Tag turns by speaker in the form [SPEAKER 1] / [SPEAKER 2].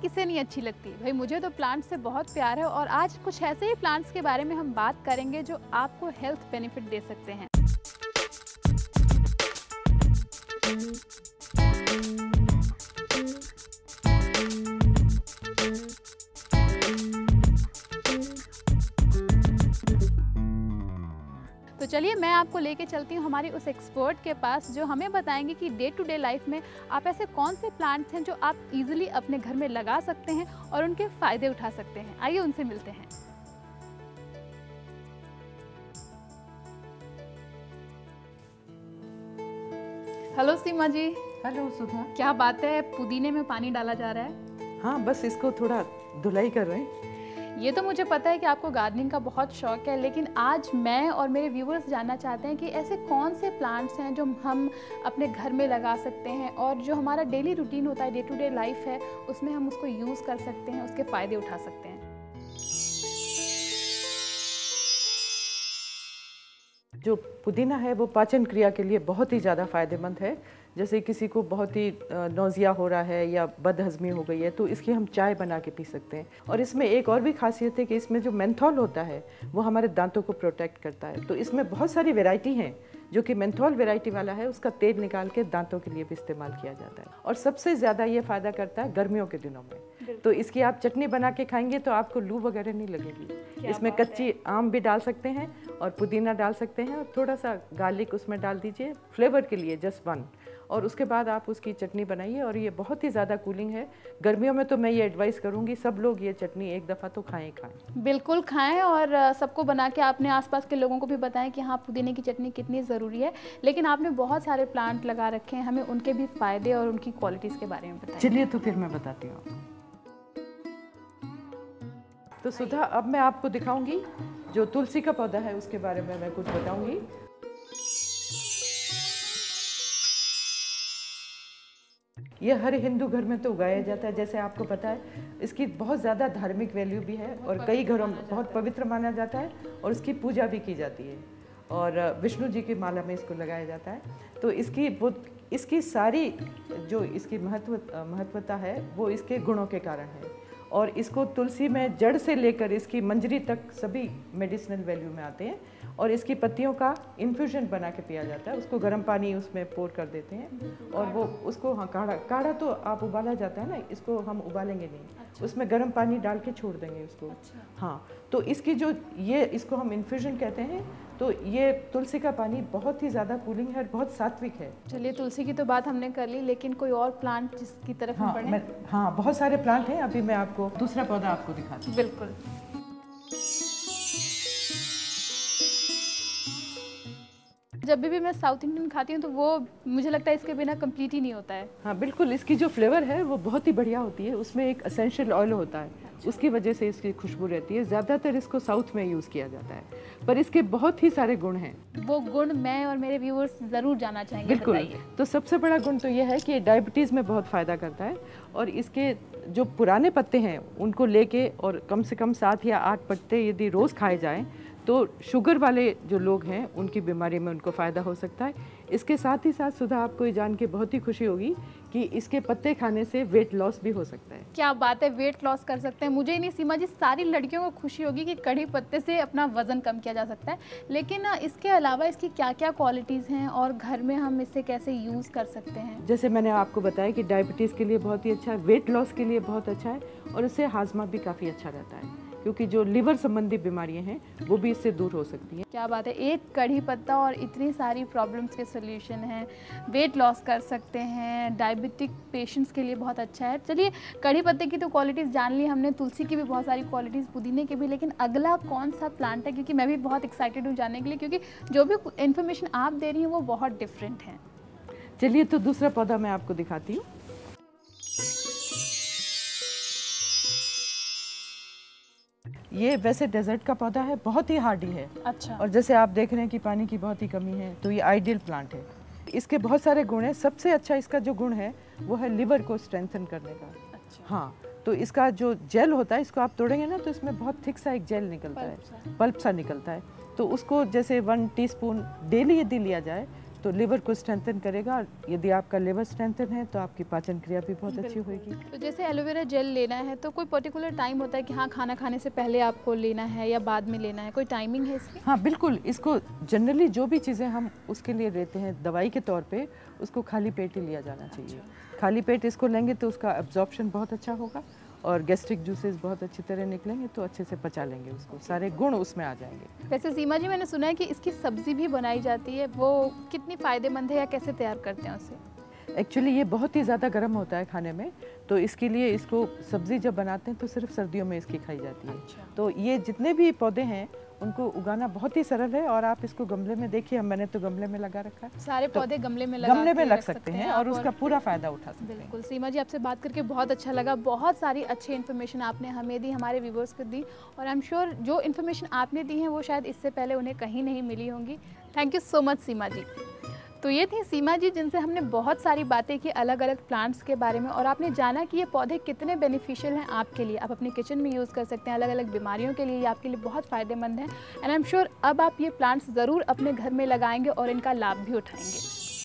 [SPEAKER 1] किसे नहीं अच्छी लगती। भाई मुझे तो प्लांट्स से बहुत प्यार है और आज कुछ ऐसे ही प्लांट्स के बारे में हम बात करेंगे जो आपको हेल्थ बेनिफिट दे सकते हैं। तो चलिए मैं आपको लेके चलती हूँ हमारी उस एक्सपर्ट के पास जो हमें बताएंगे कि डे टू डे लाइफ में आप ऐसे कौन से प्लांट्स हैं जो आप इजीली अपने घर में लगा सकते हैं और उनके फ़ायदे उठा सकते हैं। आइए उनसे मिलते हैं। हेलो सीमा जी।
[SPEAKER 2] हेलो सुधा।
[SPEAKER 1] क्या बात है, पुदीने में पानी डाला जा रहा है?
[SPEAKER 2] हाँ, बस इसको थोड़ा धुलाई कर रहे हैं।
[SPEAKER 1] ये तो मुझे पता है कि आपको गार्डनिंग का बहुत शौक है, लेकिन आज मैं और मेरे व्यूवर्स जानना चाहते हैं कि ऐसे कौन से प्लांट्स हैं जो हम अपने घर में लगा सकते हैं और जो हमारा डेली रूटीन होता है, डे टू डे लाइफ है, उसमें हम उसको यूज़ कर सकते हैं, उसके फ़ायदे उठा सकते हैं।
[SPEAKER 2] जो पुदीना है वो पाचन क्रिया के लिए बहुत ही ज़्यादा फायदेमंद है। जैसे किसी को बहुत ही नौजिया हो रहा है या बदहज़मी हो गई है तो इसकी हम चाय बना के पी सकते हैं। और इसमें एक और भी खासियत है कि इसमें जो मेंथॉल होता है वो हमारे दांतों को प्रोटेक्ट करता है। तो इसमें बहुत सारी वैरायटी हैं जो कि मेंथॉल वैरायटी वाला है, उसका तेल निकाल के दांतों के लिए भी इस्तेमाल किया जाता है। और सबसे ज़्यादा ये फ़ायदा करता है गर्मियों के दिनों में। तो इसकी आप चटनी बना के खाएंगे तो आपको लू वगैरह नहीं लगेगी। इसमें कच्ची आम भी डाल सकते हैं और पुदीना डाल सकते हैं और थोड़ा सा गार्लिक उसमें डाल दीजिए फ्लेवर के लिए, जस्ट वन। और उसके बाद आप उसकी चटनी बनाइए और ये बहुत ही ज़्यादा कूलिंग है। गर्मियों में तो मैं ये एडवाइस करूँगी सब लोग ये चटनी एक दफ़ा तो खाएं।
[SPEAKER 1] बिल्कुल खाएं और सबको बना के अपने आसपास के लोगों को भी बताएं कि हाँ पुदीने की चटनी कितनी ज़रूरी है। लेकिन आपने बहुत सारे प्लांट लगा रखे हैं, हमें उनके भी फ़ायदे और उनकी क्वालिटीज़ के बारे में बताएं।
[SPEAKER 2] चलिए तो फिर मैं बताती हूँ आपको। तो सुधा, अब मैं आपको दिखाऊंगी जो तुलसी का पौधा है उसके बारे में मैं कुछ बताऊंगी। ये हर हिंदू घर में तो उगाया जाता है, जैसे आपको पता है। इसकी बहुत ज़्यादा धार्मिक वैल्यू भी है और कई घरों में बहुत पवित्र माना जाता है और इसकी पूजा भी की जाती है और विष्णु जी की माला में इसको लगाया जाता है। तो इसकी सारी जो इसकी महत्वता है वो इसके गुणों के कारण है। और इसको तुलसी में जड़ से लेकर इसकी मंजरी तक सभी मेडिसिनल वैल्यू में आते हैं। और इसकी पत्तियों का इन्फ्यूजन बना के पिया जाता है। उसको गर्म पानी उसमें पोर कर देते हैं और वो उसको, हाँ, काढ़ा तो आप उबाला जाता है ना, इसको हम उबालेंगे नहीं। अच्छा। उसमें गर्म पानी डाल के छोड़ देंगे उसको। अच्छा। हाँ, तो इसकी जो इसको हम इन्फ्यूजन कहते हैं। तो ये तुलसी का पानी बहुत ही ज़्यादा कूलिंग है और बहुत सात्विक है।
[SPEAKER 1] चलिए तुलसी की तो बात हमने कर ली, लेकिन कोई और प्लांट जिसकी तरफ हम बढ़ें?
[SPEAKER 2] हाँ, बहुत सारे प्लांट हैं। अभी मैं आपको दूसरा पौधा आपको दिखाती हूँ।
[SPEAKER 1] बिल्कुल। जब भी मैं साउथ इंडियन खाती हूँ तो वो मुझे लगता है इसके बिना कंप्लीट ही नहीं होता है।
[SPEAKER 2] हाँ बिल्कुल, इसकी जो फ्लेवर है वो बहुत ही बढ़िया होती है। उसमें एक एसेंशियल ऑयल होता है। अच्छा। उसकी वजह से इसकी खुशबू रहती है। ज़्यादातर इसको साउथ में यूज़ किया जाता है, पर इसके बहुत ही सारे गुण हैं।
[SPEAKER 1] वो गुण मैं और मेरे व्यूअर्स ज़रूर जानना चाहेंगे।
[SPEAKER 2] बिल्कुल। तो सबसे बड़ा गुण तो ये है कि डायबिटीज़ में बहुत फ़ायदा करता है। और इसके जो पुराने पत्ते हैं उनको लेके और कम से कम 7 या 8 पत्ते यदि रोज़ खाए जाएँ तो शुगर वाले जो लोग हैं उनकी बीमारी में उनको फ़ायदा हो सकता है। इसके साथ ही साथ सुधा, आपको ये जान के बहुत ही खुशी होगी कि इसके पत्ते खाने से वेट लॉस भी हो सकता है।
[SPEAKER 1] क्या बात है, वेट लॉस कर सकते हैं। मुझे ही नहीं सीमा जी, सारी लड़कियों को खुशी होगी कि कड़ी पत्ते से अपना वज़न कम किया जा सकता है। लेकिन इसके अलावा इसकी क्या क्या क्वालिटीज़ हैं और घर में हम इसे कैसे यूज़ कर सकते हैं?
[SPEAKER 2] जैसे मैंने आपको बताया कि डायबिटीज़ के लिए बहुत ही अच्छा है, वेट लॉस के लिए बहुत अच्छा है और इससे हाजमा भी काफ़ी अच्छा रहता है, क्योंकि जो लिवर संबंधी बीमारियां हैं वो भी इससे दूर हो सकती हैं।
[SPEAKER 1] क्या बात है, एक कड़ी पत्ता और इतनी सारी प्रॉब्लम्स के सोल्यूशन हैं। वेट लॉस कर सकते हैं, डायबिटिक पेशेंट्स के लिए बहुत अच्छा है। चलिए, कड़ी पत्ते की तो क्वालिटीज़ जान ली हमने, तुलसी की भी बहुत सारी क्वालिटीज़, पुदीने की भी। लेकिन अगला कौन सा प्लांट है, क्योंकि मैं भी बहुत एक्साइटेड हूँ जानने के लिए, क्योंकि जो भी इन्फॉर्मेशन आप दे रही हैं वो बहुत डिफरेंट है।
[SPEAKER 2] चलिए तो दूसरा पौधा मैं आपको दिखाती हूँ। ये वैसे डेजर्ट का पौधा है, बहुत ही हार्डी है।
[SPEAKER 1] अच्छा।
[SPEAKER 2] और जैसे आप देख रहे हैं कि पानी की बहुत ही कमी है, तो ये आइडियल प्लांट है। इसके बहुत सारे गुण हैं। सबसे अच्छा इसका जो गुण है वो है लिवर को स्ट्रेंथन करने का। अच्छा। हाँ, तो इसका जो जेल होता है, इसको आप तोड़ेंगे ना तो इसमें बहुत थिक सा एक जेल निकलता है, पल्प सा निकलता है। तो उसको जैसे 1 टीस्पून डेली यदि लिया जाए तो लिवर को स्ट्रेंथन करेगा, और यदि आपका लिवर स्ट्रेंथन है तो आपकी पाचन क्रिया भी बहुत अच्छी होगी।
[SPEAKER 1] तो जैसे एलोवेरा जेल लेना है तो कोई पर्टिकुलर टाइम होता है कि हाँ खाना खाने से पहले आपको लेना है या बाद में लेना है, कोई टाइमिंग है इसकी?
[SPEAKER 2] हाँ बिल्कुल, इसको जनरली जो भी चीज़ें हम उसके लिए लेते हैं दवाई के तौर पे, उसको खाली पेट ही लिया जाना चाहिए। खाली पेट इसको लेंगे तो उसका एब्जॉर्प्शन बहुत अच्छा होगा और गैस्ट्रिक जूसेस बहुत अच्छी तरह निकलेंगे, तो अच्छे से पचा लेंगे उसको, सारे गुण उसमें आ जाएंगे।
[SPEAKER 1] वैसे सीमा जी, मैंने सुना है कि इसकी सब्जी भी बनाई जाती है, वो कितनी फ़ायदेमंद है या कैसे तैयार करते हैं उसे?
[SPEAKER 2] एक्चुअली ये बहुत ही ज़्यादा गर्म होता है खाने में, तो इसके लिए इसको सब्ज़ी जब बनाते हैं तो सिर्फ सर्दियों में इसकी खाई जाती है। तो ये जितने भी पौधे हैं उनको उगाना बहुत ही सरल है, और आप इसको गमले में देखिए, मैंने तो गमले में लगा रखा है।
[SPEAKER 1] सारे पौधे गमले में
[SPEAKER 2] लग सकते हैं और उसका पूरा फ़ायदा उठा सकते हैं।
[SPEAKER 1] बिल्कुल सीमा जी, आपसे बात करके बहुत अच्छा लगा। बहुत सारी अच्छी इन्फॉर्मेशन आपने हमें दी, हमारे व्यूवर्स को दी, और आई एम श्योर जो इन्फॉर्मेशन आपने दी है वो शायद इससे पहले उन्हें कहीं नहीं मिली होंगी। थैंक यू सो मच सीमा जी। तो ये थी सीमा जी, जिनसे हमने बहुत सारी बातें की अलग अलग प्लांट्स के बारे में, और आपने जाना कि ये पौधे कितने बेनिफिशियल हैं आपके लिए। आप अपने किचन में यूज़ कर सकते हैं, अलग अलग बीमारियों के लिए ये आपके लिए बहुत फ़ायदेमंद है। एंड आई एम श्योर अब आप ये प्लांट्स ज़रूर अपने घर में लगाएंगे और इनका लाभ भी उठाएंगे।